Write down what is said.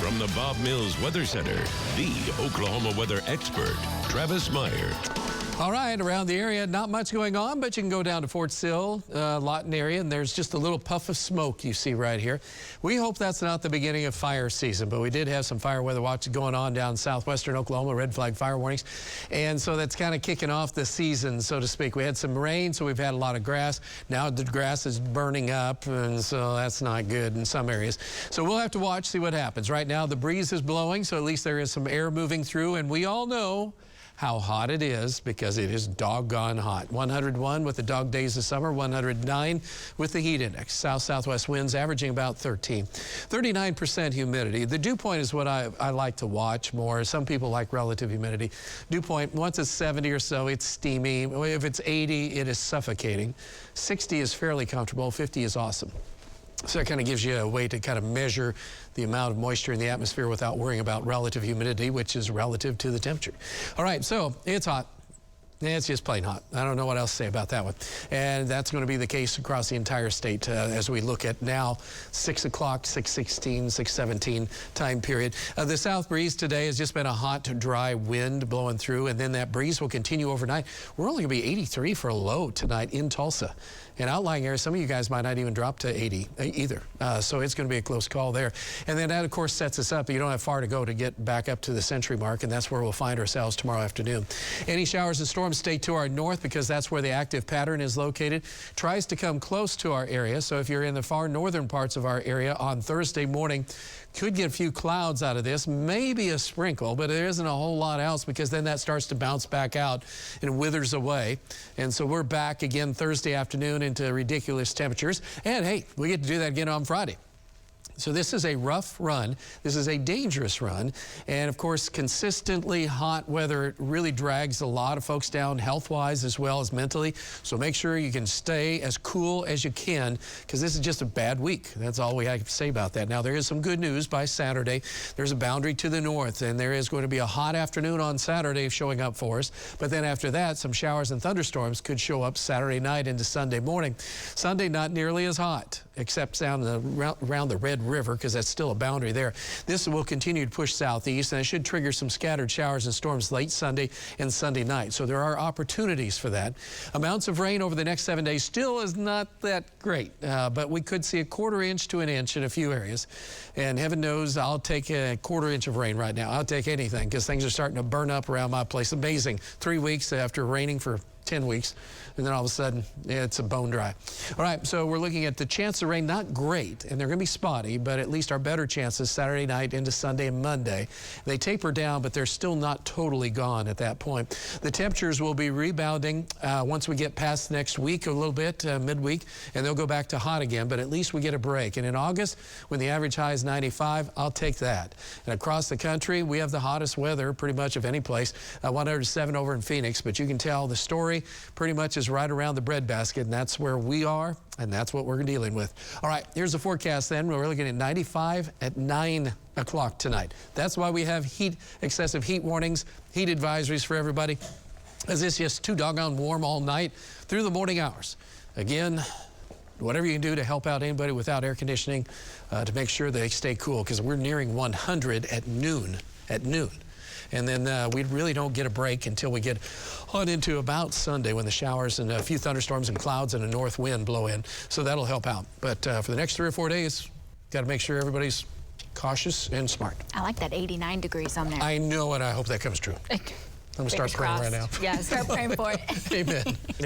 From the Bob Mills Weather Center, the Oklahoma weather expert, Travis Meyer. All right, around the area, not much going on, but you can go down to Fort Sill, Lawton area, and there's just a little puff of smoke you see right here. We hope that's not the beginning of fire season, but we did have some fire weather watches going on down southwestern Oklahoma, red flag fire warnings, and so that's kind of kicking off the season, so to speak. We had some rain, so we've had a lot of grass. Now the grass is burning up, and so that's not good in some areas. So we'll have to watch, see what happens. Right now, the breeze is blowing, so at least there is some air moving through, and we all know how hot it is because it is doggone hot. 101 with the dog days of summer, 109 with the heat index. South-southwest winds averaging about 13. 39% humidity. The dew point is what I like to watch more. Some people like relative humidity. Dew point, once it's 70 or so, it's steamy. If it's 80, it is suffocating. 60 is fairly comfortable. 50 is awesome. So that kind of gives you a way to kind of measure the amount of moisture in the atmosphere without worrying about relative humidity, which is relative to the temperature. All right, so it's hot. It's just plain hot. I don't know what else to say about that one. And that's going to be the case across the entire state as we look at now 6 o'clock, 6:16, 6:17 time period. The south breeze today has just been a hot, dry wind blowing through, and then that breeze will continue overnight. We're only going to be 83 for a low tonight in Tulsa. In outlying areas, some of you guys might not even drop to 80 either. So it's going to be a close call there. And then that, of course, sets us up. You don't have far to go to get back up to the century mark, and that's where we'll find ourselves tomorrow afternoon. Any showers and storms stay to our north because that's where the active pattern is located. Tries to come close to our area. So if you're in the far northern parts of our area on Thursday morning, could get a few clouds out of this, maybe a sprinkle, but there isn't a whole lot else because then that starts to bounce back out and withers away. And so we're back again Thursday afternoon into ridiculous temperatures. And hey, we get to do that again on Friday. So this is a rough run. This is a dangerous run. And of course, consistently hot weather really drags a lot of folks down health-wise as well as mentally. So make sure you can stay as cool as you can because this is just a bad week. That's all we have to say about that. Now, there is some good news by Saturday. There's a boundary to the north, and there is going to be a hot afternoon on Saturday showing up for us. But then after that, some showers and thunderstorms could show up Saturday night into Sunday morning. Sunday, not nearly as hot, except down around the Red River, because that's still a boundary there. This will continue to push southeast, and it should trigger some scattered showers and storms late Sunday and Sunday night. So there are opportunities for that. Amounts of rain over the next 7 days still is not that great, but we could see a 1/4 inch to an inch in a few areas. And heaven knows I'll take a 1/4 inch of rain right now. I'll take anything because things are starting to burn up around my place. Amazing. 3 weeks after raining for 10 weeks, and then all of a sudden, it's a bone dry. All right, so we're looking at the chance of rain, not great, and they're going to be spotty, but at least our better chances Saturday night into Sunday and Monday. They taper down, but they're still not totally gone at that point. The temperatures will be rebounding once we get past next week a little bit, midweek, and they'll go back to hot again, but at least we get a break. And in August, when the average high is 95, I'll take that. And across the country, we have the hottest weather pretty much of any place, 107 over in Phoenix, but you can tell the story pretty much is right around the breadbasket, and that's where we are, and that's what we're dealing with. All right, here's the forecast then. We're looking at 95 at 9 o'clock tonight. That's why we have excessive heat warnings, heat advisories for everybody, as it's just too doggone warm all night through the morning hours. Again, whatever you can do to help out anybody without air conditioning to make sure they stay cool, because we're nearing 100 at noon. And then we really don't get a break until we get on into about Sunday when the showers and a few thunderstorms and clouds and a north wind blow in. So that'll help out. But for the next 3 or 4 days, got to make sure everybody's cautious and smart. I like that 89 degrees on there. I know, and I hope that comes true. I'm going to start praying right now. Yeah, start praying for it. Amen.